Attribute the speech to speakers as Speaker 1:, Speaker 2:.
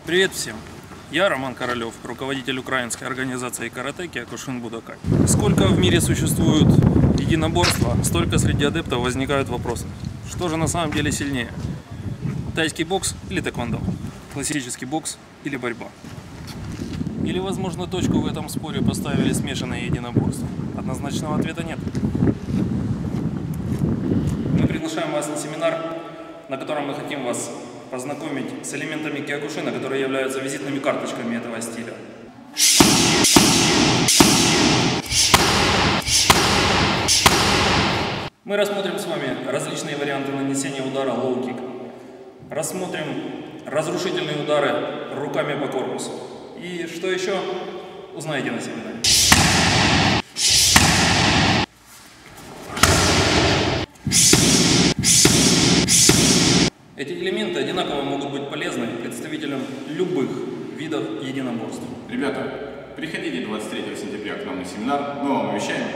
Speaker 1: Привет всем! Я Роман Королев, руководитель украинской организации каратэ Киокушин Будокай. Сколько в мире существует единоборства, столько среди адептов возникают вопросы. Что же на самом деле сильнее? Тайский бокс или тэквондо? Классический бокс или борьба? Или, возможно, точку в этом споре поставили смешанные единоборства? Однозначного ответа нет. Мы приглашаем вас на семинар, на котором мы хотим вас познакомить с элементами киокушина, которые являются визитными карточками этого стиля. Мы рассмотрим с вами различные варианты нанесения удара лоу-кик. Рассмотрим разрушительные удары руками по корпусу. И что еще, узнаете на семинаре. Эти элементы одинаково могут быть полезны представителям любых видов единоборств.
Speaker 2: Ребята, приходите 23 сентября к нам на семинар, мы вам обещаем